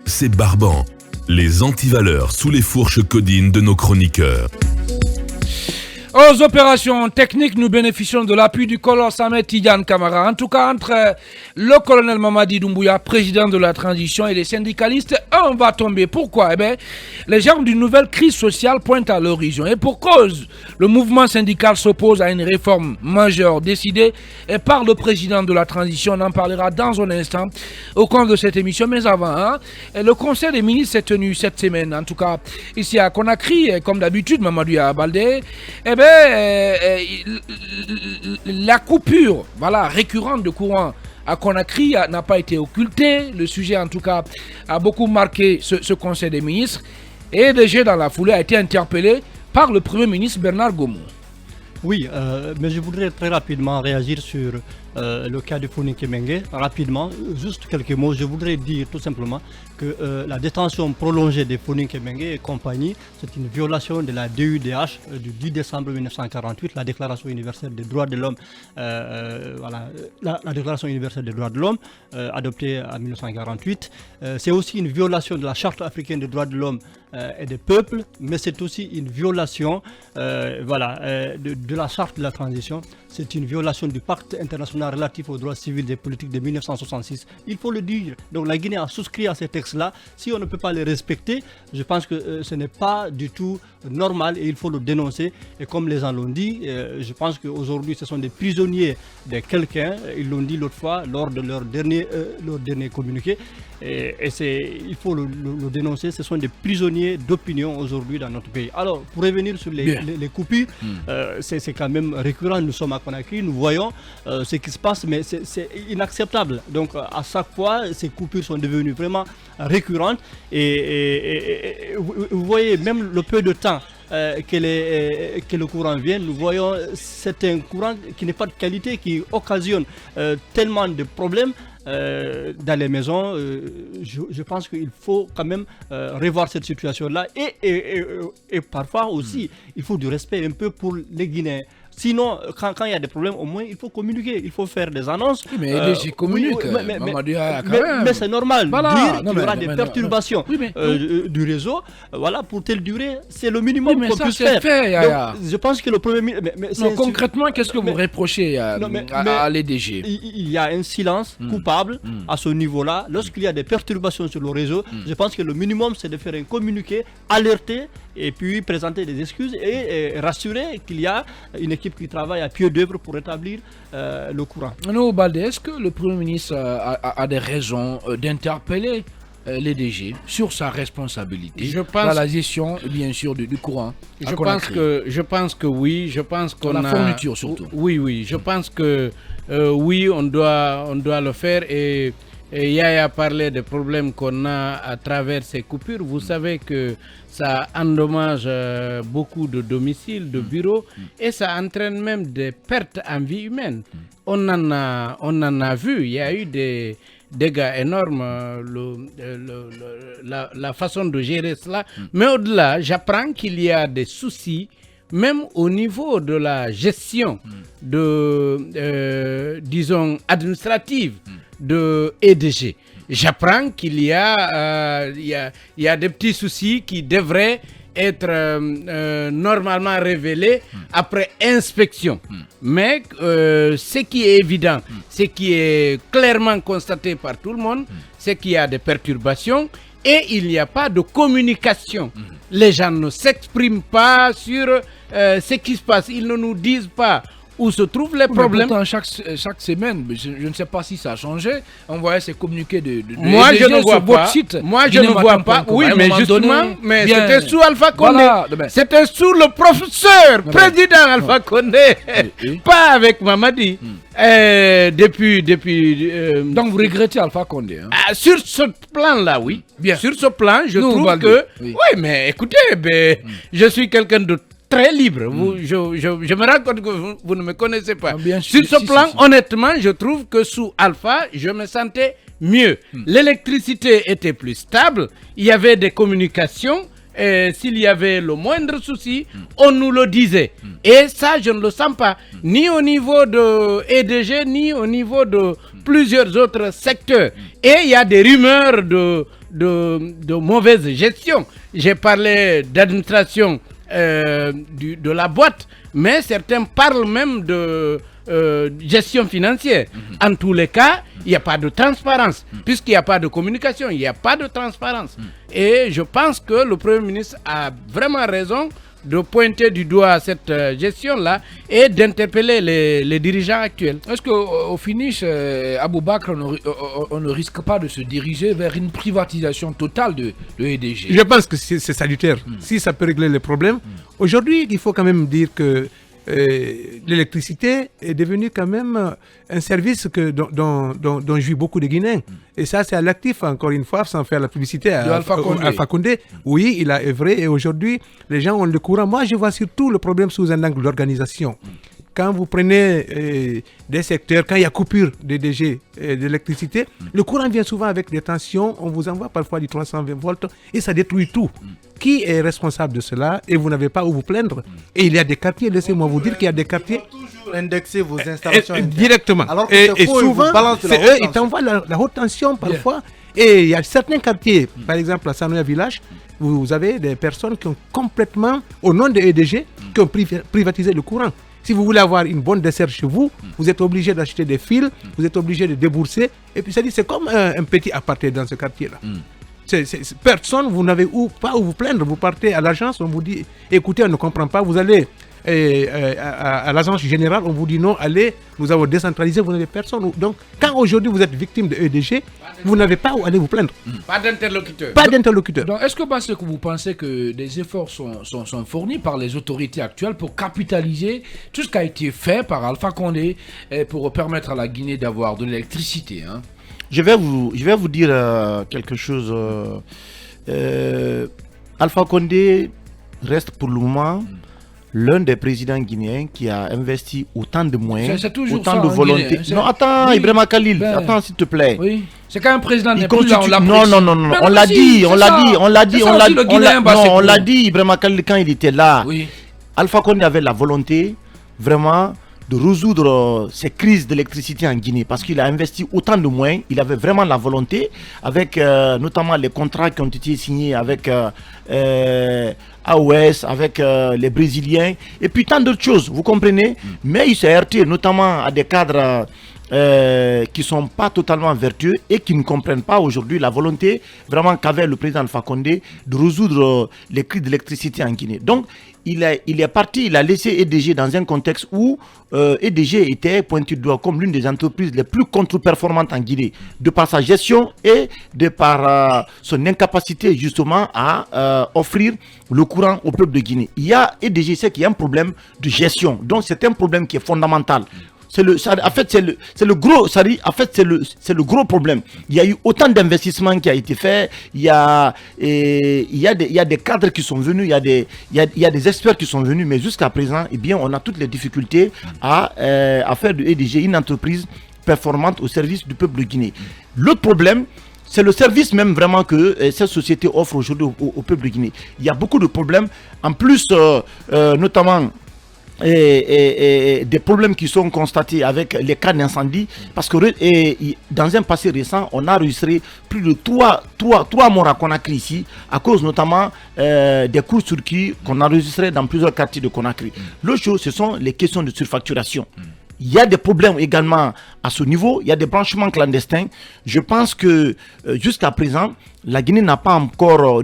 C'est barbant. Les antivaleurs sous les fourches codines de nos chroniqueurs. Aux opérations techniques, nous bénéficions de l'appui du colonel Samet Tidiane Camara. En tout cas, entre le colonel Mamadi Doumbouya, président de la transition, et les syndicalistes, on va tomber. Pourquoi? Eh bien, les germes d'une nouvelle crise sociale pointent à l'horizon. Et pour cause, le mouvement syndical s'oppose à une réforme majeure décidée par le président de la transition. On en parlera dans un instant au cours de cette émission. Mais avant, le conseil des ministres s'est tenu cette semaine, en tout cas ici à Conakry, comme d'habitude, Mamadou Baldé. Eh bien, la coupure récurrente de courant à Conakry n'a pas été occultée. Le sujet, en tout cas, a beaucoup marqué ce conseil des ministres. Et EDG, dans la foulée, a été interpellé par le Premier ministre Bernard Gomo. Oui, mais je voudrais très rapidement réagir sur le cas de Founike Mengue. Rapidement, juste quelques mots. Je voudrais dire tout simplement que la détention prolongée de Founike Mengue et compagnie, c'est une violation de la DUDH du 10 décembre 1948, la Déclaration universelle des droits de l'homme, la Déclaration universelle des droits de l'homme adoptée en 1948. C'est aussi une violation de la Charte africaine des droits de l'homme et des peuples, mais c'est aussi une violation de la Charte de la transition. C'est une violation du pacte international relatif aux droits civils et politiques de 1966. Il faut le dire. Donc la Guinée a souscrit à ces textes-là. Si on ne peut pas les respecter, je pense que ce n'est pas du tout normal et il faut le dénoncer. Et comme les gens l'ont dit, je pense qu'aujourd'hui ce sont des prisonniers de quelqu'un. Ils l'ont dit l'autre fois lors de leur dernier communiqué. Et il faut le dénoncer. Ce sont des prisonniers d'opinion aujourd'hui dans notre pays. Alors, pour revenir sur les coupures, c'est quand même récurrent. Nous sommes à Conakry, nous voyons ce qui se passe, mais c'est inacceptable. Donc, à chaque fois, ces coupures sont devenues vraiment récurrentes. Et vous voyez, même le peu de temps que le courant vient, nous voyons c'est un courant qui n'est pas de qualité, qui occasionne tellement de problèmes dans les maisons. Je pense qu'il faut quand même revoir cette situation-là et parfois aussi il faut du respect un peu pour les Guinéens. Sinon, quand il y a des problèmes, au moins, il faut communiquer, il faut faire des annonces. Oui, mais je communique. Mais c'est normal. Dire qu'il y aura des perturbations du réseau, pour telle durée, c'est le minimum qu'on puisse faire. Donc, je pense que le Premier ministre... Concrètement, qu'est-ce que vous reprochez à l'EDG? Il y a un silence coupable à ce niveau-là. Lorsqu'il y a des perturbations sur le réseau, je pense que le minimum, c'est de faire un communiqué, alerter et puis présenter des excuses et rassurer qu'il y a une équipe qui travaille à pied d'œuvre pour rétablir le courant. Non, Baldé, est-ce que le Premier ministre a des raisons d'interpeller l'EDG sur sa responsabilité dans la gestion, bien sûr, du courant? Je pense que oui. Je pense qu'on la fourniture surtout. Oui. Je pense que oui, on doit le faire et Yaya parlait des problèmes qu'on a à travers ces coupures. Vous savez que ça endommage beaucoup de domiciles, de bureaux, et ça entraîne même des pertes en vie humaine. On en a vu, il y a eu des dégâts énormes, la façon de gérer cela. Mais au-delà, j'apprends qu'il y a des soucis même au niveau de la gestion disons, administrative de EDG. J'apprends qu'il y a des petits soucis qui devraient être normalement révélés après inspection. Mais ce qui est évident, ce qui est clairement constaté par tout le monde, c'est qu'il y a des perturbations et il n'y a pas de communication. Les gens ne s'expriment pas sur ce qui se passe. Ils ne nous disent pas où se trouvent les problèmes. Pourtant, chaque semaine, je ne sais pas si ça a changé, on voyait ces communiqués de moi, je ne vois pas. Moi, je ne vois pas. Oui, mais justement, c'était sous Alpha Condé. C'était sous le professeur, président Alpha Condé, pas avec Mamadi. Depuis. Donc, vous regrettez Alpha Condé, hein? Sur ce plan-là, oui. Bien. Sur ce plan, je trouve que... Oui, mais écoutez, je suis quelqu'un de très libre. Je me rends compte que vous ne me connaissez pas. Sur ce plan, honnêtement, je trouve que sous Alpha, je me sentais mieux. L'électricité était plus stable, il y avait des communications. S'il y avait le moindre souci, on nous le disait. Et ça, je ne le sens pas, ni au niveau de EDG, ni au niveau de plusieurs autres secteurs. Et il y a des rumeurs de mauvaise gestion. J'ai parlé d'administration de la boîte, mais certains parlent même de gestion financière. En tous les cas, il n'y a pas de transparence. Puisqu'il n'y a pas de communication, il n'y a pas de transparence. Et je pense que le Premier ministre a vraiment raison de pointer du doigt cette gestion-là et d'interpeller les dirigeants actuels. Est-ce qu'au finish, Aboubakr, on ne risque pas de se diriger vers une privatisation totale de EDG? Je pense que c'est salutaire. Si ça peut régler les problèmes. Aujourd'hui, il faut quand même dire que l'électricité est devenue quand même un service dont jouissent beaucoup de Guinéens. Et ça, c'est à l'actif, encore une fois, sans faire la publicité à Alpha Condé. Oui, il a œuvré et aujourd'hui, les gens ont le courant. Moi, je vois surtout le problème sous un angle d'organisation. Quand vous prenez des secteurs, quand il y a coupure d'EDG d'électricité, le courant vient souvent avec des tensions. On vous envoie parfois du 320 volts et ça détruit tout. Qui est responsable de cela? Et vous n'avez pas où vous plaindre. Et il y a des quartiers, laissez-moi vous dire qu'il y a des quartiers. Toujours indexer vos installations directement. Alors que et souvent, c'est eux, ils t'envoient la haute tension parfois. Et il y a certains quartiers, par exemple à Sanoya Village, vous avez des personnes qui ont complètement, au nom de EDG, qui ont privatisé le courant. Si vous voulez avoir une bonne dessert chez vous, vous êtes obligé d'acheter des fils, vous êtes obligé de débourser. Et puis c'est comme un petit apartheid dans ce quartier-là. Personne, vous n'avez pas où vous plaindre. Vous partez à l'agence, on vous dit, écoutez, on ne comprend pas. Vous allez à l'agence générale, on vous dit non, allez, nous avons décentralisé, vous n'avez personne. Donc, quand aujourd'hui vous êtes victime de EDG, vous n'avez pas où aller vous plaindre. Pas d'interlocuteur. Pas d'interlocuteur. Donc, est-ce que vous pensez que des efforts sont fournis par les autorités actuelles pour capitaliser tout ce qui a été fait par Alpha Condé pour permettre à la Guinée d'avoir de l'électricité, hein? Je vais vous dire quelque chose. Alpha Condé reste pour le moment l'un des présidents guinéens qui a investi autant de moyens, autant de volonté. Non, attends, oui. Ibrahima Khalil, attends s'il te plaît. Oui. C'est quand un président n'est plus là, on l'apprécie. Non, on l'a dit, Ibrahima Khalil quand il était là. Oui. Alpha Condé avait la volonté vraiment de résoudre ces crises d'électricité en Guinée parce qu'il a investi autant de moyens, il avait vraiment la volonté avec notamment les contrats qui ont été signés avec AOS, avec les Brésiliens et puis tant d'autres choses, vous comprenez. Mais il s'est heurté notamment à des cadres qui ne sont pas totalement vertueux et qui ne comprennent pas aujourd'hui la volonté vraiment qu'avait le président Alpha Condé de résoudre les crises d'électricité en Guinée. Donc il est parti, il a laissé EDG dans un contexte où EDG était pointé du doigt comme l'une des entreprises les plus contre-performantes en Guinée, de par sa gestion et de par son incapacité justement à offrir le courant au peuple de Guinée. Il y a EDG, c'est qu'il y a un problème de gestion, donc c'est un problème qui est fondamental. C'est le gros problème. Il y a eu autant d'investissements qui a été fait. Il y a des cadres qui sont venus, il y a des experts qui sont venus, mais jusqu'à présent, eh bien, on a toutes les difficultés à faire de EDG une entreprise performante au service du peuple de Guinée. L'autre problème, c'est le service même vraiment que cette société offre aujourd'hui au peuple de Guinée. Il y a beaucoup de problèmes. En plus, notamment et des problèmes qui sont constatés avec les cas d'incendie parce que dans un passé récent on a enregistré plus de 3 morts à Conakry ici à cause notamment des courts-circuits qu'on a enregistrés dans plusieurs quartiers de Conakry. L'autre chose, ce sont les questions de surfacturation. Il y a des problèmes également à ce niveau, il y a des branchements clandestins. Je pense que jusqu'à présent, la Guinée ne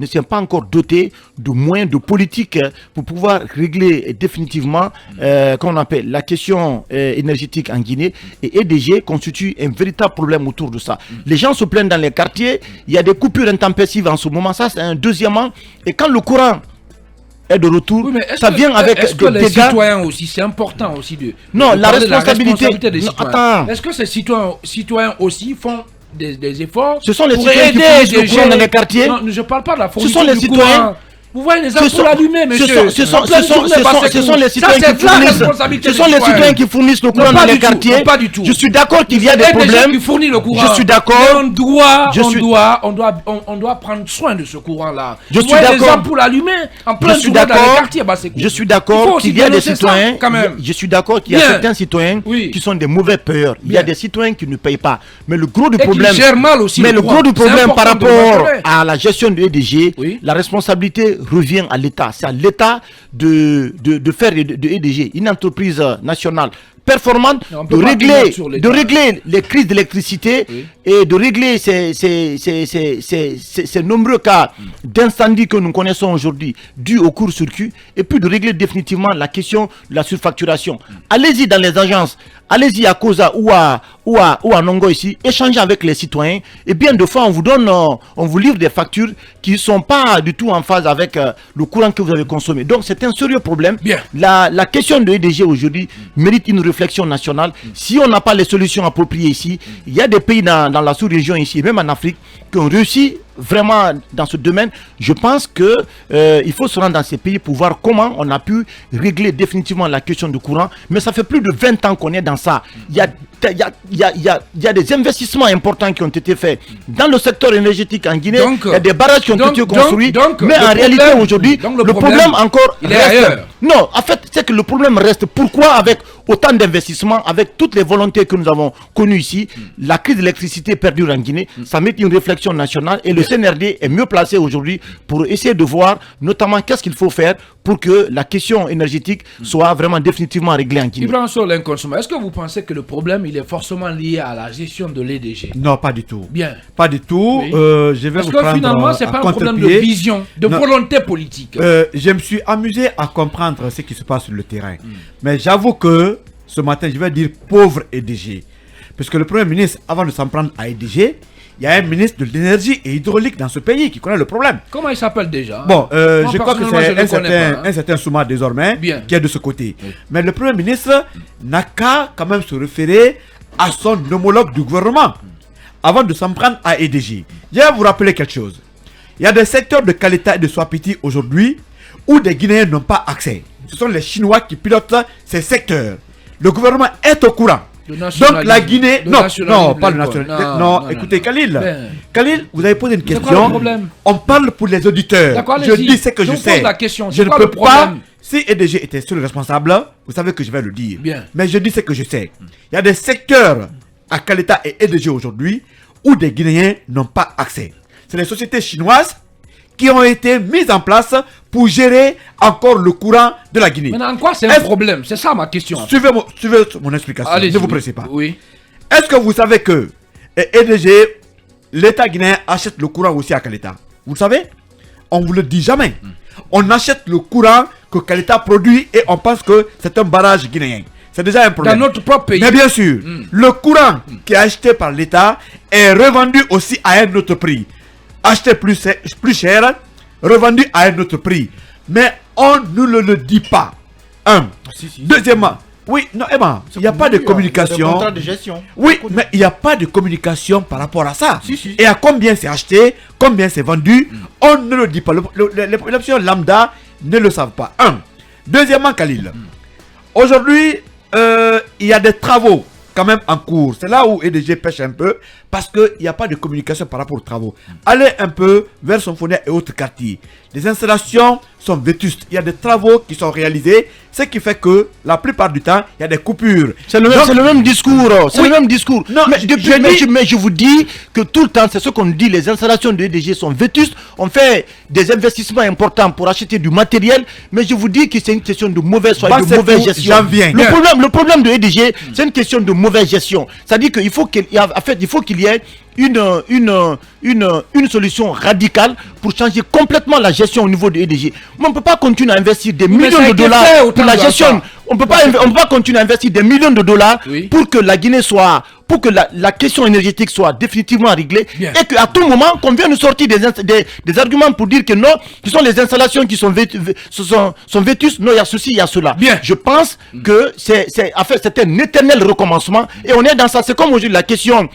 s'est pas encore dotée de moyens de politique pour pouvoir régler définitivement qu'on appelle la question énergétique en Guinée. Et EDG constitue un véritable problème autour de ça. Les gens se plaignent dans les quartiers, il y a des coupures intempestives en ce moment, ça c'est un deuxièmement. Et quand le courant est de retour, oui, ça vient avec est-ce que les citoyens aussi, c'est important aussi de la responsabilité des citoyens. Est-ce que ces citoyens aussi font des efforts? Ce sont les citoyens qui fournissent le courant dans les quartiers. Non, je ne parle pas de la fourniture du courant. Vous voyez les ampoules allumées, monsieur. Ce sont les citoyens qui fournissent. Ce sont les citoyens qui fournissent le courant dans les quartiers. Pas du tout. Je suis d'accord qu'il y a des problèmes. Qui fournit le courant. Je suis d'accord. On doit prendre soin de ce courant-là. Je suis d'accord. Les ampoules allumées en plein dans les quartiers. Je suis d'accord qu'il y a des citoyens. Je suis d'accord qu'il y a certains citoyens qui sont des mauvais payeurs. Il y a des citoyens qui ne payent pas. Mais le gros du problème. Mais le gros du problème par rapport à la gestion de EDG, la responsabilité revient à l'État. C'est à l'État de faire de EDG une entreprise nationale performante, de régler les crises d'électricité et de régler ces nombreux cas d'incendie que nous connaissons aujourd'hui dus au court-circuit, et puis de régler définitivement la question de la surfacturation. Allez-y dans les agences, allez-y à Koza ou à Nongo ici, échangez avec les citoyens, et bien de fois on vous livre des factures qui ne sont pas du tout en phase avec le courant que vous avez consommé. Donc c'est un sérieux problème. La question de EDG aujourd'hui mérite une réflexion nationale. Si on n'a pas les solutions appropriées ici, il y a des pays dans la sous-région ici, même en Afrique, qui ont réussi vraiment dans ce domaine. Je pense que il faut se rendre dans ces pays pour voir comment on a pu régler définitivement la question du courant. Mais ça fait plus de 20 ans qu'on est dans ça. Il y a des investissements importants qui ont été faits dans le secteur énergétique en Guinée. Il y a des barrages qui ont été construits. Mais en réalité aujourd'hui, le problème encore reste. Non, en fait, c'est que le problème reste. Pourquoi avec autant d'investissements, avec toutes les volontés que nous avons connues ici, la crise d'électricité perdure en Guinée? Ça met une réflexion nationale, et le CNRD est mieux placé aujourd'hui pour essayer de voir notamment qu'est-ce qu'il faut faire pour que la question énergétique soit vraiment définitivement réglée en Guinée. Ibrahim Sow, est-ce que vous pensez que le problème il est forcément lié à la gestion de l'EDG? Non, pas du tout. Bien. Pas du tout. Oui. Je vais Parce vous que finalement, c'est pas un problème de vision, de volonté politique. Je me suis amusé à comprendre ce qui se passe sur le terrain. Mais j'avoue que ce matin, je vais dire pauvre EDG. Parce que le Premier ministre, avant de s'en prendre à EDG, il y a un ministre de l'énergie et hydraulique dans ce pays qui connaît le problème. Comment il s'appelle déjà? Bon, je crois que c'est un certain Souma désormais qui est de ce côté. Oui. Mais le Premier ministre n'a qu'à quand même se référer à son homologue du gouvernement avant de s'en prendre à EDG. Je vais vous rappeler quelque chose. Il y a des secteurs de Kaleta et de Swapiti aujourd'hui où des Guinéens n'ont pas accès. Ce sont les Chinois qui pilotent ces secteurs. Le gouvernement est au courant. Donc la Guinée, non, pas le nationalisme. Non, écoutez, Khalil, vous avez posé une question. On parle pour les auditeurs. Je dis ce que je sais. Je ne peux pas. Si EDG était seul responsable, vous savez que je vais le dire. Mais je dis ce que je sais. Il y a des secteurs à Kaleta et EDG aujourd'hui où des Guinéens n'ont pas accès. C'est les sociétés chinoises qui ont été mises en place pour gérer encore le courant de la Guinée. Mais en quoi c'est un problème? C'est ça ma question. Suivez mon explication. Ne vous pressez pas. Oui. Est-ce que vous savez que EDG, l'État guinéen achète le courant aussi à Kaleta? Vous le savez? On ne vous le dit jamais. On achète le courant que Kaleta produit et on pense que c'est un barrage guinéen. C'est déjà un problème. Dans notre propre pays. Mais bien sûr, le courant qui est acheté par l'État est revendu aussi à un autre prix. Acheté plus cher, revendu à un autre prix. Mais on ne le dit pas. Deuxièmement, oui, non, Emma, il n'y a pas de communication. Contrat de gestion. Oui, mais il n'y a pas de communication par rapport à ça. Et à combien c'est acheté, combien c'est vendu, on ne le dit pas. Les populations lambda ne le savent pas. Deuxièmement, Khalil, aujourd'hui, il y a des travaux quand même en cours. C'est là où EDG pêche un peu parce qu'il n'y a pas de communication par rapport aux travaux. Allez un peu vers Sonfonia et autres quartiers. Les installations sont vétustes. Il y a des travaux qui sont réalisés, ce qui fait que la plupart du temps, il y a des coupures. C'est le même discours. C'est le même discours. Non, mais je vous dis que tout le temps, c'est ce qu'on dit, les installations de EDG sont vétustes. On fait des investissements importants pour acheter du matériel, mais je vous dis que c'est une question de mauvaise gestion. Le problème de EDG, c'est une question de mauvaise gestion. C'est-à-dire qu'il faut qu'il y ait une solution radicale pour changer complètement la gestion au niveau de EDG. Mais on ne peut pas continuer à investir des millions de dollars pour la gestion. On ne peut pas continuer à investir des millions de dollars pour que la Guinée soit pour que la question énergétique soit définitivement réglée. Bien. Et qu'à tout moment, qu'on vienne nous sortir des arguments pour dire que non, ce sont les installations qui sont vétustes. Non, il y a ceci, il y a cela. Bien. Je pense que c'est un éternel recommencement. Et on est dans ça. C'est comme aujourd'hui la question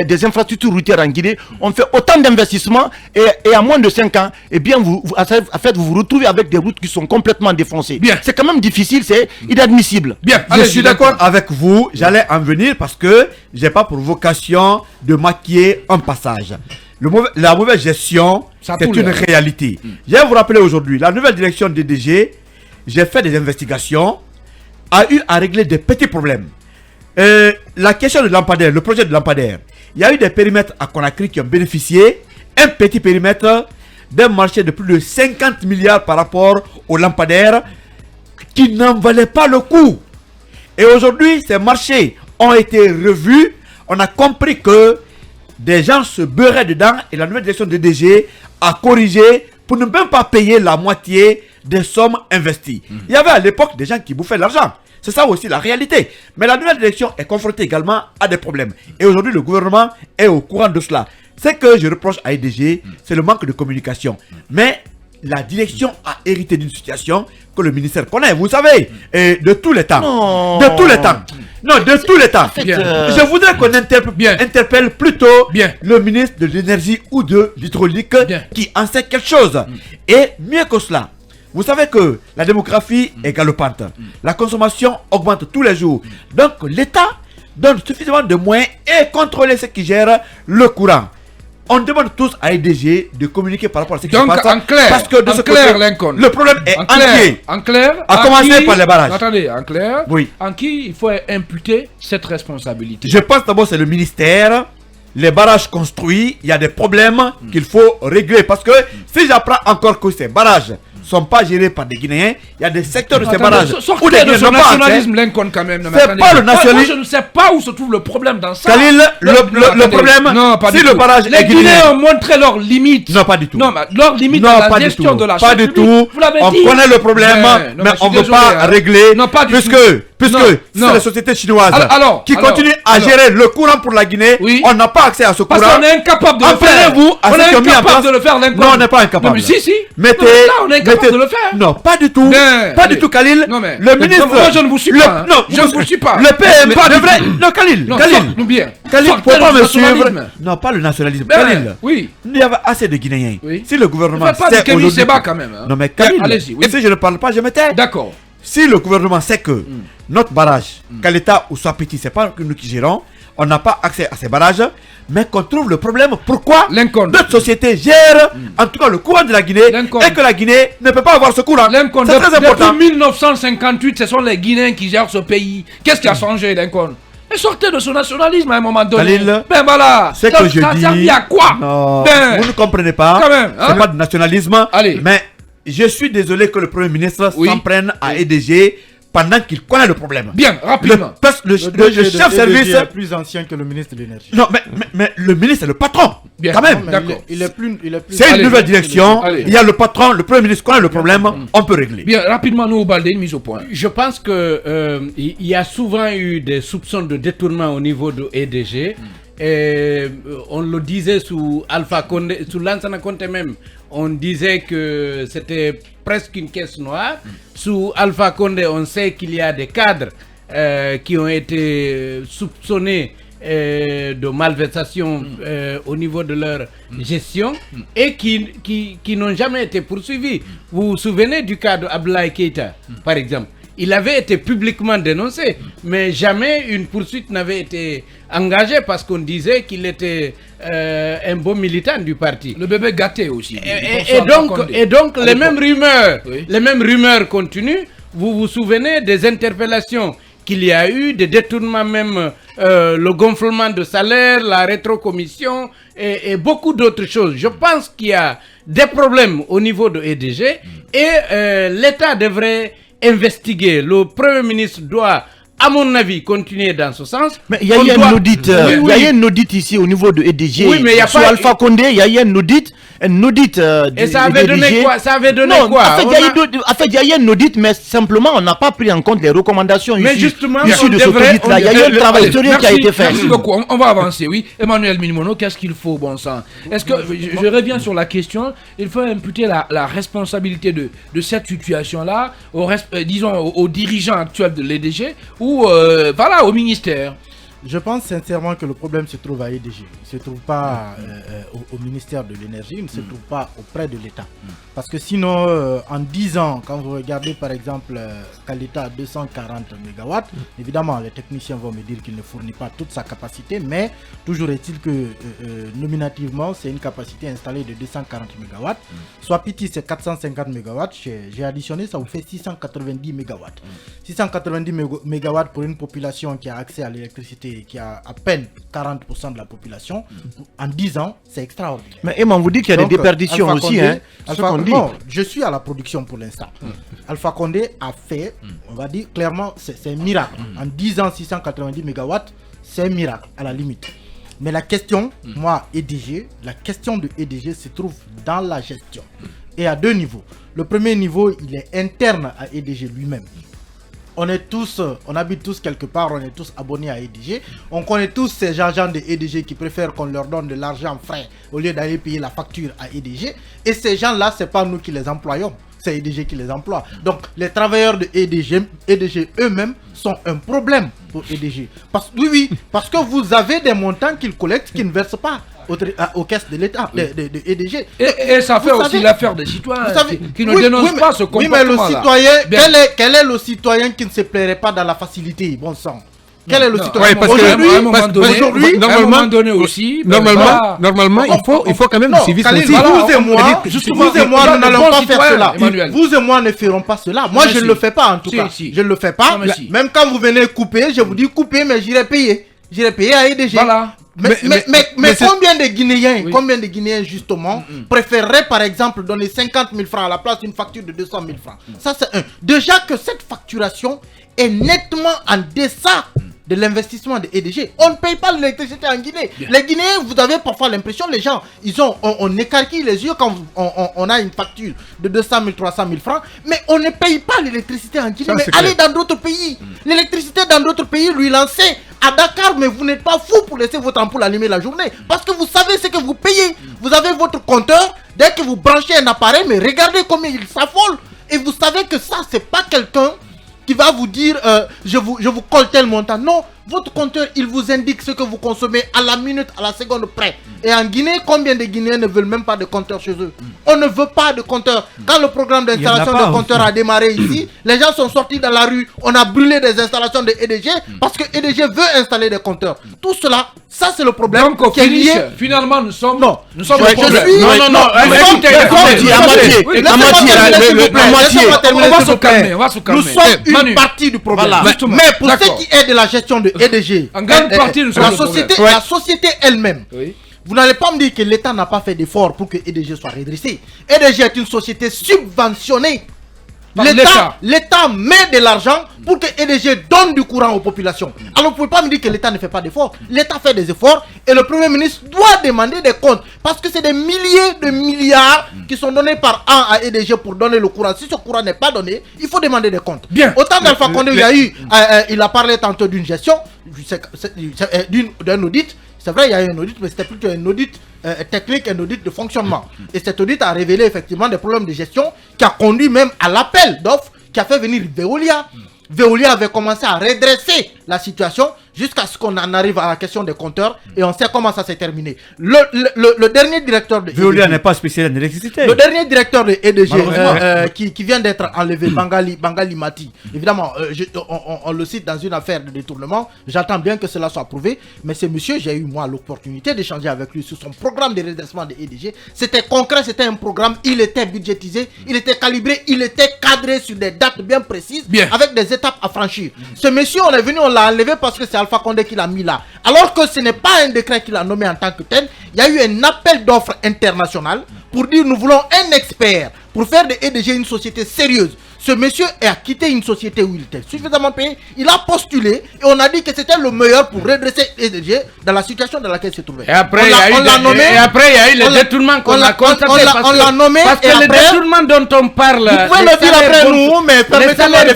des infrastructures routières en Guinée. On fait autant d'investissements et à moins de 5 ans, eh bien, vous vous retrouvez avec des routes qui sont complètement défoncées. Bien. C'est quand même difficile, c'est inadmissible. Bien. Je suis d'accord avec vous, j'allais en venir parce que j'ai pas pour vocation de maquiller un passage. La mauvaise gestion, Ça c'est poule, une hein. réalité. Je vais vous rappeler aujourd'hui, la nouvelle direction des DG, j'ai fait des investigations, a eu à régler des petits problèmes. La question de lampadaire, le projet de lampadaire, il y a eu des périmètres à Conakry qui ont bénéficié, un petit périmètre d'un marché de plus de 50 milliards par rapport aux lampadaires qui n'en valaient pas le coup. Et aujourd'hui, ces marchés ont été revus. On a compris que des gens se beurraient dedans et la nouvelle direction de DG a corrigé pour ne même pas payer la moitié des sommes investies. Il y avait à l'époque des gens qui bouffaient l'argent. C'est ça aussi la réalité. Mais la nouvelle direction est confrontée également à des problèmes. Et aujourd'hui, le gouvernement est au courant de cela. Ce que je reproche à EDG, c'est le manque de communication. Mais la direction a hérité d'une situation que le ministère connaît, vous savez, et de tous les temps. Non. De tous les temps. Non, de tous les temps. fait, Je voudrais qu'on interpelle plutôt le ministre de l'énergie ou de l'hydraulique qui en sait quelque chose. Et mieux que cela, vous savez que la démographie est galopante. La consommation augmente tous les jours. Donc l'État donne suffisamment de moyens et contrôler ceux qui gèrent le courant. On demande tous à EDG de communiquer par rapport à ce qui se passe. En clair, parce que de en ce clair, côté, Lincoln. le problème est entier. En clair, À commencer par les barrages. Attendez, en clair, Oui. en qui il faut imputer cette responsabilité? Je pense d'abord c'est le ministère. Les barrages construits, il y a des problèmes qu'il faut régler. Parce que si j'apprends encore que ces barrages sont pas gérés par des Guinéens, il y a des secteurs de ces barrages Sortez où des de Guinéens son n'ont pas accès. nationalisme, Lincoln, quand même. C'est pas le nationalisme. Moi, je ne sais pas où se trouve le problème dans ça. Khalil, le problème, non, pas si du le tout. barrage Les est Guinéens guinéen. ont montré leurs limites. Non, pas du tout. Non, mais leurs limites Non, dans pas la du gestion tout. de la Pas chose du publique. tout. Vous l'avez On dit. connaît le problème, Ouais, non, mais je suis on ne veut désolé, pas hein. régler. Non, pas du puisque tout. Non, c'est non. les sociétés chinoises qui alors, continuent à gérer le courant pour la Guinée, Oui. on n'a pas accès à ce courant. Parce qu'on est incapable de le faire. Apprenez-vous à On ceux est qui ont mis en incapable place. de le faire, Lincoln. Non, on n'est pas incapable. Non, mais si. Mettez, Non, mais là, on est incapable mettez- de le faire. Non, pas du tout. Mais, Pas allez. du tout, Khalil. Non, mais- le ministre. moi, je ne vous suis pas, hein. Non, Je ne vous suis pas. Le PM Mais pas du devrait. tout. Non, Khalil. Non, Khalil. sortez-nous bien. Khalil, Sortez faut pas le me suivre. nationalisme. Non, pas le nationalisme. Ben, Khalil. oui. Il y avait assez de Guinéens. Oui. Si le gouvernement Ne faites pas sait du Kenny aujourd'hui Seba que- quand même, hein. Non, mais Khalil. Allez-y, oui. Si je ne parle pas, je me tais. D'accord. Si le gouvernement sait que notre barrage, qu'à l'État ou soit petit, c'est pas nous qui gérons, on n'a pas accès à ces barrages, mais qu'on trouve le problème. Pourquoi Lincoln. notre société gère, en tout cas, le courant de la Guinée, Lincoln. et que la Guinée ne peut pas avoir ce courant. Lincoln, C'est très important. depuis 1958, ce sont les Guinéens qui gèrent ce pays. Qu'est-ce qui a changé, Lincoln? Et sortez de son nationalisme à un moment donné. Khalil, Ben voilà. C'est que je ça dis. servi à quoi? Non, Ben, vous ne comprenez pas. quand même, hein. C'est pas de nationalisme. Allez. Mais je suis désolé que le Premier ministre Oui. s'en prenne à EDG pendant qu'il connaît le problème. Bien, rapidement. Le chef service. est plus ancien que le ministre de l'énergie. Non, mais le ministre est le patron. Bien. Quand même. Non, mais D'accord. il est plus. C'est Allez, une nouvelle direction. allez. Il y a le patron, le Premier ministre connaît le problème. On peut régler. Bien, rapidement, nous, au Baldé, une mise au point. Je pense que il y a souvent eu des soupçons de détournement au niveau de EDG. Et on le disait sous Alpha Condé, sous Lansana Conté même, on disait que c'était presque une caisse noire. Sous Alpha Condé, on sait qu'il y a des cadres qui ont été soupçonnés de malversation au niveau de leur gestion et qui n'ont jamais été poursuivis. Vous vous souvenez du cas de Abdoulaye Keïta, par exemple? Il avait été publiquement dénoncé, mais jamais une poursuite n'avait été engagée parce qu'on disait qu'il était un bon militant du parti. Le bébé gâté aussi. Et donc les mêmes rumeurs Oui. continuent. Vous vous souvenez des interpellations qu'il y a eu, des détournements même, le gonflement de salaire, la rétrocommission et beaucoup d'autres choses. Je pense qu'il y a des problèmes au niveau de EDG et l'État devrait investiguer. Le Premier ministre doit à mon avis, continuer dans ce sens. Mais il y a eu un audit. Il y a eu un audit ici au niveau de EDG. Oui, mais il y a sur pas Alpha Condé, il y a eu un audit. Et ça avait donné quoi? Ça avait donné non, quoi? En fait, il y a eu un audit, mais simplement, on n'a pas pris en compte les recommandations mais issues justement, de cet audit-là. Il y a eu un travail sérieux qui a été fait. Merci beaucoup. On va avancer, oui. Emmanuel Minimono, qu'est-ce qu'il faut, bon sang? Est-ce que, je reviens sur la question, il faut imputer la responsabilité de cette situation-là, disons, aux dirigeants actuels de l'EDG ou, voilà, au ministère? Je pense sincèrement que le problème se trouve à EDG. Il ne se trouve pas au ministère de l'énergie, il ne se trouve pas auprès de l'État. Parce que sinon, en 10 ans, quand vous regardez par exemple qu'à l'État a 240 MW, évidemment les techniciens vont me dire qu'il ne fournit pas toute sa capacité, mais toujours est-il que nominativement, c'est une capacité installée de 240 MW. Soit petit, c'est 450 MW. J'ai additionné, ça vous fait 690 MW. 690 MW pour une population qui a accès à l'électricité, qui a à peine 40% de la population, en 10 ans, c'est extraordinaire. Mais Emma, vous dites qu'il y a des déperditions aussi. Non, je suis à la production pour l'instant. Alpha Condé a fait, on va dire clairement, c'est un miracle. En 10 ans, 690 MW, c'est un miracle, à la limite. Mais la question, moi, EDG, la question de EDG se trouve dans la gestion. Et à 2 niveaux. Le premier niveau, il est interne à EDG lui-même. On habite tous quelque part, on est tous abonnés à EDG. On connaît tous ces agents de EDG qui préfèrent qu'on leur donne de l'argent frais au lieu d'aller payer la facture à EDG. Et ces gens-là, c'est pas nous qui les employons, c'est EDG qui les emploie. Donc les travailleurs de EDG eux-mêmes sont un problème pour EDG. Parce que vous avez des montants qu'ils collectent qui ne versent pas aux caisses de l'État, de EDG. Et ça fait aussi l'affaire des citoyens qui ne dénoncent pas ce comportement-là. Oui, mais le citoyen, quel est le citoyen qui ne se plairait pas dans la facilité, bon sang? Quel est le citoyen? Aujourd'hui, normalement, il faut quand même suivre ceci. Vous et moi, nous n'allons pas faire cela. Vous et moi ne ferons pas cela. Moi, je ne le fais pas en tout cas. Je ne le fais pas. Même quand vous venez couper, je vous dis couper, mais j'irai payer. J'irai payer à EDG. Voilà. Mais combien de Guinéens justement préféreraient par exemple donner 50 000 francs à la place d'une facture de 200 000 francs? Ça c'est un. Déjà que cette facturation est nettement en deçà de l'investissement de EDG. On ne paye pas l'électricité en Guinée. Les Guinéens, vous avez parfois l'impression, les gens, on écarquille les yeux quand on a une facture de 200 000, 300 000 francs, mais on ne paye pas l'électricité en Guinée. Mais allez dans d'autres pays. L'électricité dans d'autres pays, lui lancer à Dakar, mais vous n'êtes pas fou pour laisser votre ampoule allumée la journée. Parce que vous savez ce que vous payez. Vous avez votre compteur, dès que vous branchez un appareil, mais regardez combien il s'affole. Et vous savez que ça, c'est pas quelqu'un qui va vous dire je vous colle tel montant. Non, votre compteur, il vous indique ce que vous consommez à la minute, à la seconde près. Et en Guinée, combien de Guinéens ne veulent même pas de compteur chez eux? On ne veut pas de compteur. Quand le programme d'installation de compteur a démarré ici, les gens sont sortis dans la rue. On a brûlé des installations de EDG parce que EDG veut installer des compteurs. Tout cela, ça c'est le problème. Donc, qui est lié. Finalement, nous sommes. Non, nous sommes. On va se calmer. Nous sommes une partie du problème. Mais pour ce qui est de la gestion de EDG, en grande partie, la société elle-même. Vous n'allez pas me dire que l'État n'a pas fait d'efforts pour que EDG soit redressé. EDG est une société subventionnée. L'État met de l'argent pour que EDG donne du courant aux populations. Alors vous ne pouvez pas me dire que l'État ne fait pas d'efforts. L'État fait des efforts et le Premier ministre doit demander des comptes. Parce que c'est des milliers de milliards qui sont donnés par an à EDG pour donner le courant. Si ce courant n'est pas donné, il faut demander des comptes. Bien. Autant d'Alpha Condé, il a parlé tantôt d'une gestion, d'un audit. C'est vrai, il y a eu un audit, mais c'était plutôt un audit technique, un audit de fonctionnement. Et cet audit a révélé effectivement des problèmes de gestion qui a conduit même à l'appel d'offres qui a fait venir Veolia. Veolia avait commencé à redresser la situation jusqu'à ce qu'on en arrive à la question des compteurs et on sait comment ça s'est terminé. Le dernier directeur de Veolia n'est pas spécial en électricité. Le dernier directeur de EDG qui vient d'être enlevé, Bangali Mati, évidemment, on le cite dans une affaire de détournement. J'attends bien que cela soit prouvé, mais ce monsieur, j'ai eu moi l'opportunité d'échanger avec lui sur son programme de redressement de EDG. C'était concret, c'était un programme, il était budgétisé, il était calibré, il était cadré sur des dates bien précises, avec des étapes à franchir. Ce monsieur, on est venu, on l'a enlevé parce que c'est Alpha Condé qui l'a mis là. Alors que ce n'est pas un décret qu'il a nommé en tant que tel, il y a eu un appel d'offres international pour dire nous voulons un expert pour faire de EDG une société sérieuse. Ce monsieur a quitté une société où il était suffisamment payé. Il a postulé et on a dit que c'était le meilleur pour redresser EDG dans la situation dans laquelle il se trouvait. Et après, il y a eu les détournements qu'on a constatés. On l'a nommé. Parce que les détournements dont on parle. Vous pouvez le dire après nous, mais permettez-moi de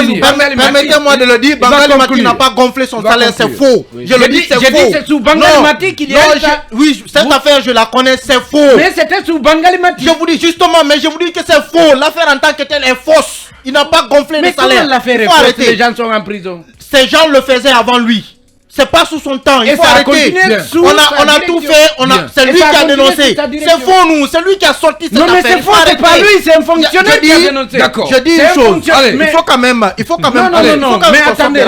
finir. Permettez-moi de le dire. Bangali Mati n'a pas gonflé son salaire, c'est faux. Je le dis, c'est faux. J'ai dit c'est sous Bangali Mati qu'il y a ça. Oui, cette affaire, je la connais, c'est faux. Mais c'était sous Bangali Mati. Je vous dis justement, mais je vous dis que c'est faux. L'affaire en tant que telle est fausse. Il n'a pas gonflé le salaire. Mais comment l'affaire est fausse? Les gens sont en prison. Ces gens le faisaient avant lui. C'est pas sous son temps. Il faut arrêter. On a tout fait. C'est lui qui a dénoncé. C'est faux, nous. C'est lui qui a sorti cette affaire. Non, mais c'est faux, c'est pas lui. C'est un fonctionnaire qui a dénoncé. D'accord. Je dis une chose. Il faut quand même. Non. Mais attendez.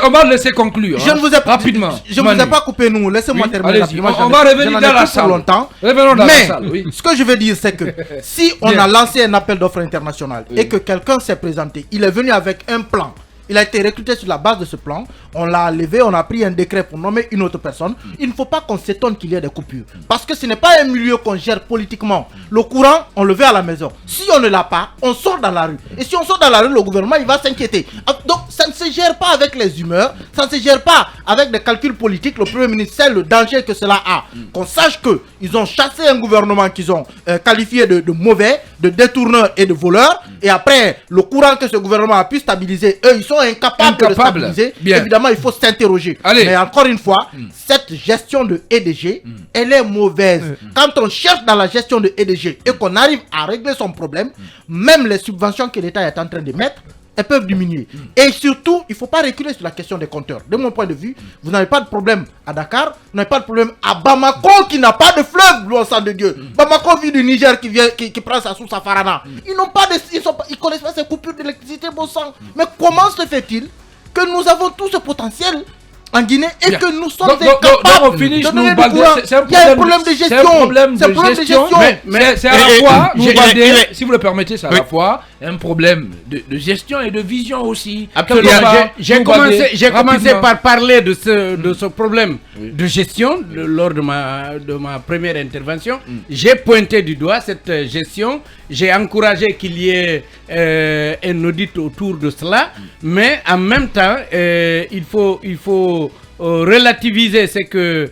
On va le laisser conclure. Je ne vous ai pas. Rapidement. Je ne vous ai pas coupé, nous. Laissez-moi terminer. On va revenir dans la salle. Mais ce que je veux dire, c'est que si on a lancé un appel d'offres international et que quelqu'un s'est présenté, il est venu avec un plan. Il a été recruté sur la base de ce plan. On l'a levé, on a pris un décret pour nommer une autre personne. Il ne faut pas qu'on s'étonne qu'il y ait des coupures. Parce que ce n'est pas un milieu qu'on gère politiquement. Le courant, on le veut à la maison. Si on ne l'a pas, on sort dans la rue. Et si on sort dans la rue, le gouvernement, il va s'inquiéter. Donc, ça ne se gère pas avec les humeurs. Ça ne se gère pas avec des calculs politiques. Le Premier ministre sait le danger que cela a. Qu'on sache qu'ils ont chassé un gouvernement qu'ils ont qualifié de mauvais, de détourneur et de voleur. Et après, le courant que ce gouvernement a pu stabiliser, eux, ils sont incapables de stabiliser. Évidemment, il faut s'interroger. Mais encore une fois, cette gestion de EDG, elle est mauvaise. Quand on cherche dans la gestion de EDG et qu'on arrive à régler son problème, même les subventions que l'État est en train de mettre, elles peuvent diminuer. Et surtout, il ne faut pas reculer sur la question des compteurs. De mon point de vue, vous n'avez pas de problème à Dakar, vous n'avez pas de problème à Bamako qui n'a pas de fleuve, gloire au sang de Dieu. Bamako vit du Niger qui prend sa source à Farana. Ils n'ont pas ils connaissent pas ces coupures d'électricité, bon sang. Mais comment se fait-il que nous avons tout ce potentiel en Guinée et que nous sommes incapables de donner du courant? Il y a un problème de gestion. C'est un problème de gestion. Mais c'est à la fois, si vous le permettez, c'est à la fois un problème de gestion et de vision aussi. Absolument. J'ai commencé par parler de ce problème de gestion lors de ma première intervention. J'ai pointé du doigt cette gestion. J'ai encouragé qu'il y ait un audit autour de cela. Mais en même temps, il faut relativiser ce que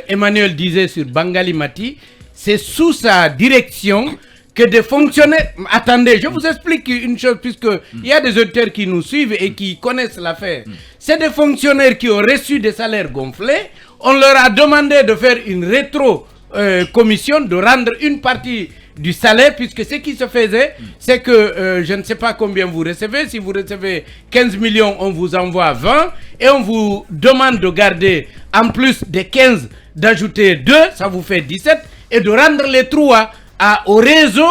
Emmanuel disait sur Bangali Mati. C'est sous sa direction que des fonctionnaires... Attendez, je vous explique une chose, puisque il y a des auditeurs qui nous suivent et qui connaissent l'affaire. C'est des fonctionnaires qui ont reçu des salaires gonflés. On leur a demandé de faire une rétro-commission, de rendre une partie du salaire, puisque ce qui se faisait, c'est que je ne sais pas combien vous recevez. Si vous recevez 15 millions, on vous envoie 20 et on vous demande de garder, en plus des 15, d'ajouter 2, ça vous fait 17, et de rendre les 3 au réseau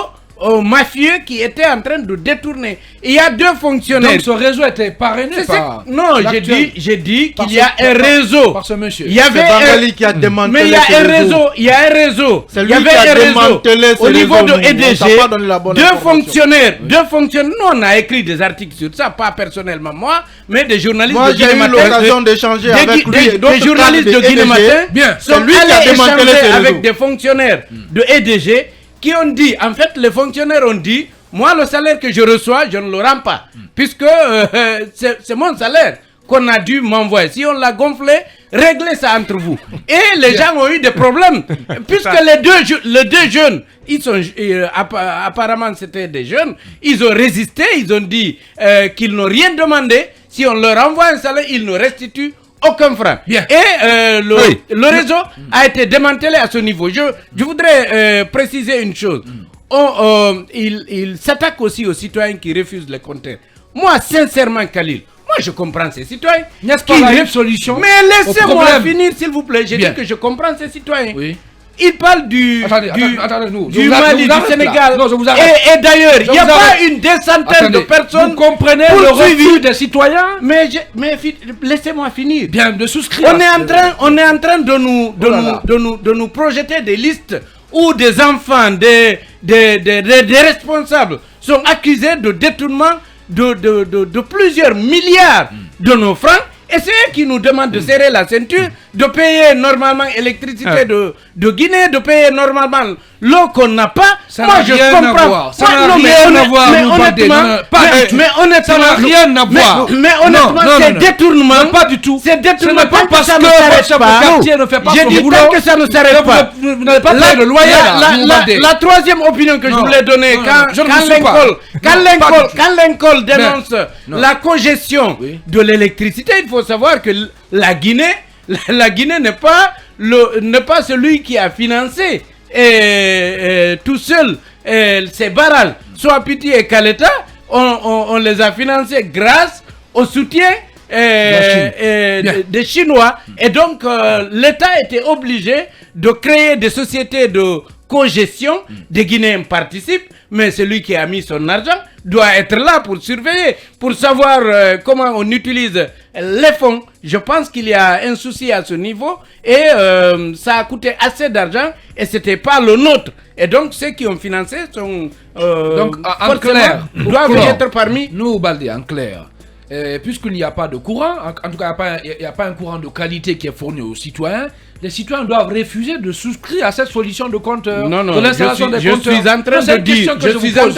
mafieux qui était en train de détourner. Il y a 2 fonctionnaires. Donc ce réseau était parrainé par... Non, j'ai dit qu'il y a un réseau. Par ce monsieur. Il y avait Bangali qui a démantelé. Mais il y a un réseau. Il y a un réseau. C'est lui qui a démantelé au niveau de EDG. 2 fonctionnaires. Nous, on a écrit des articles sur ça, pas personnellement moi, mais des journalistes de Guinée Matin. Moi, j'ai eu l'occasion d'échanger avec lui. Des journalistes de Guinée Matin sont allés échanger avec des fonctionnaires de EDG qui ont dit, en fait, les fonctionnaires ont dit, moi, le salaire que je reçois, je ne le rends pas, puisque c'est mon salaire qu'on a dû m'envoyer. Si on l'a gonflé, réglez ça entre vous. Et les gens ont eu des problèmes, puisque les deux jeunes, ils sont, apparemment c'était des jeunes, ils ont résisté, ils ont dit qu'ils n'ont rien demandé. Si on leur envoie un salaire, ils nous restituent aucun franc. Bien. Et le réseau a été démantelé à ce niveau. Je voudrais préciser une chose. Il s'attaque aussi aux citoyens qui refusent les compteurs. Moi, sincèrement, Khalil, moi je comprends ces citoyens. N'est-ce pas la solution? Mais laissez-moi finir, s'il vous plaît. J'ai dit que je comprends ces citoyens. Oui. Il parle du Mali, du Sénégal. Non, et d'ailleurs, il n'y a pas une centaine de personnes. Vous comprenez le refus des citoyens? Mais laissez-moi finir. Bien, de souscrire. On est en train de nous projeter des listes où des enfants, des responsables sont accusés de détournement de plusieurs milliards de nos francs. Et c'est eux qui nous demandent de serrer la ceinture de payer normalement l'électricité de Guinée, de payer normalement l'eau qu'on n'a pas. Ça n'a rien à voir. Ça n'a rien à voir. Mais honnêtement, ça n'a rien à voir. Mais honnêtement, c'est détournement. Pas du tout. C'est détournement pas parce que votre quartier ne fait pas son boulot. J'ai dit que ça ne s'arrête pas. Vous n'avez pas payé le loyer. La troisième opinion que je voulais donner, quand Lincoln dénonce la congestion de l'électricité, il faut savoir que la Guinée n'est pas celui qui a financé tout seul ces barrages. Soapiti et Kaleta, on les a financés grâce au soutien des Chinois. Et donc l'État était obligé de créer des sociétés de cogestion. Des Guinéens participent, mais celui qui a mis son argent doit être là pour surveiller, pour savoir comment on utilise les fonds. Je pense qu'il y a un souci à ce niveau et ça a coûté assez d'argent et c'était pas le nôtre. Et donc ceux qui ont financé sont donc en clair doivent être parmi nous. Baldé, en clair, puisqu'il n'y a pas de courant, en tout cas il n'y a pas un courant de qualité qui est fourni aux citoyens, les citoyens doivent refuser de souscrire à cette solution de compteur. De l'installation des compteurs. Je suis en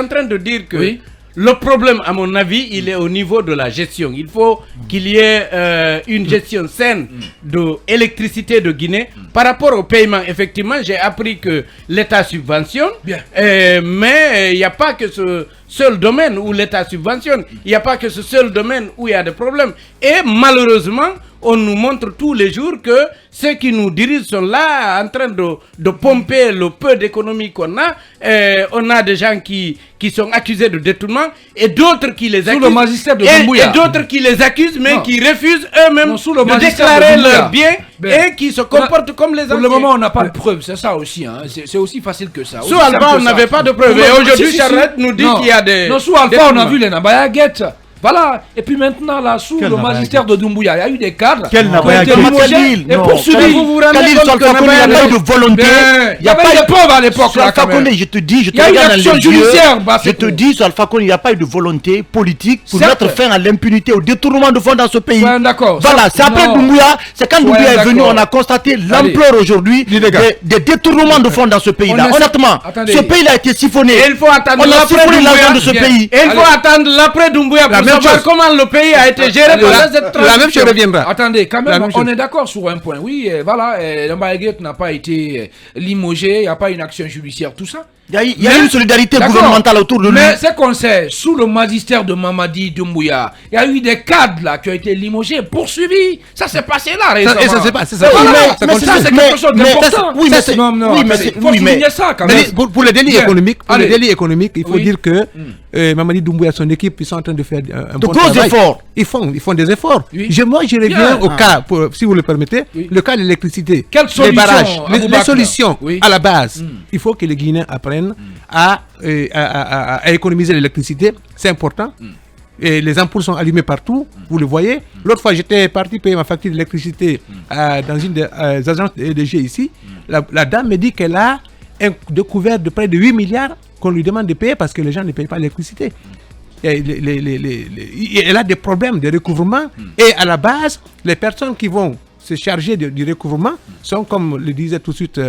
train de dire que oui. Le problème, à mon avis, il est au niveau de la gestion. Il faut qu'il y ait une gestion saine de l'électricité de Guinée. Par rapport au paiement, effectivement, j'ai appris que l'État subventionne, mais il n'y a pas que ce seul domaine où l'État subventionne. Il n'y a pas que ce seul domaine où il y a des problèmes. Et malheureusement, on nous montre tous les jours que ceux qui nous dirigent sont là en train de pomper le peu d'économie qu'on a. On a des gens qui sont accusés de détournement et d'autres qui les accusent. Sous le magistère de Doumbouya. Et d'autres qui les accusent mais qui refusent eux-mêmes de déclarer leurs biens et qui se comportent comme les anciens. Pour le moment, on n'a pas de preuves. C'est ça aussi. Hein. C'est aussi facile que ça. Sous Alpha, on n'avait pas de preuves. Et aujourd'hui, Charlotte nous dit qu'il y a des... Non, sous Alpha, on a vu les Nabayaguettes. Voilà, et puis maintenant, là, sous le magistère de Doumbouya, il y a eu des cadres qui ont été limogés et poursuivis. Vous vous rendez compte qu'il n'y a pas eu de volonté. Il n'y a pas eu de preuves à l'époque. Je te dis, je te regarde dans les yeux. Je te dis, sur Alpha Condé, il n'y a pas eu de volonté politique pour mettre fin à l'impunité, au détournement de fonds dans ce pays. D'accord. Voilà, c'est après Doumbouya, c'est quand Doumbouya est venu, on a constaté l'ampleur aujourd'hui des détournements de fonds dans ce pays-là. Honnêtement, ce pays-là a été siphonné. Il faut attendre on a siphonné l'argent de ce pays. Il faut attendre l'après Doumbouya pour savoir comment le pays a été géré pendant cette transition. La même chose reviendra. Attendez, quand même, on est d'accord sur un point. Oui, voilà, Nabayaguette n'a pas été limogé, il n'y a pas une action judiciaire, tout ça. Il y a une solidarité gouvernementale autour de lui. Mais c'est qu'on sait, sous le magistère de Mamadi Doumbouya, il y a eu des cadres là qui ont été limogés, poursuivis. Ça s'est passé là récemment. Et ça s'est passé. C'est quelque chose d'important. Oui, mais il faut souligner ça quand même. Pour les délits économiques, il faut dire que Mamadi Doumbouya et son équipe, ils sont en train de faire un bon travail. De gros efforts. Ils font des efforts. Moi, je reviens au cas, si vous le permettez, le cas de l'électricité. Les barrages, les solutions à la base. Il faut que les Guinéens apprennent à économiser l'électricité, c'est important. Et les ampoules sont allumées partout, vous le voyez. L'autre fois, j'étais parti payer ma facture d'électricité dans une des agences EDG ici. La dame me dit qu'elle a un découvert de près de 8 milliards qu'on lui demande de payer parce que les gens ne payent pas l'électricité. Elle a des problèmes de recouvrement et à la base, les personnes qui vont se charger du recouvrement sont, comme le disait tout de suite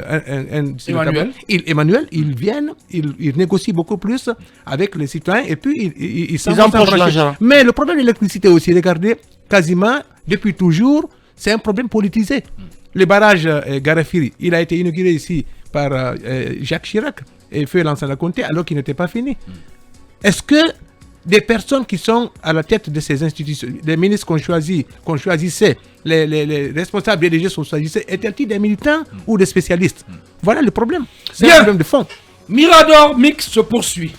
Emmanuel, ils viennent, ils négocient beaucoup plus avec les citoyens et puis ils empochent l'argent. Mais le problème de l'électricité aussi, regardez, quasiment depuis toujours, c'est un problème politisé. Le barrage Garafiri, il a été inauguré ici par Jacques Chirac et fait Lansana Conté alors qu'il n'était pas fini. Est-ce que des personnes qui sont à la tête de ces institutions, les ministres qu'on choisissait, les responsables des DG qu'on choisissait, étaient-ils des militants ou des spécialistes? Voilà le problème. C'est un problème de fond. Mirador Mix se poursuit.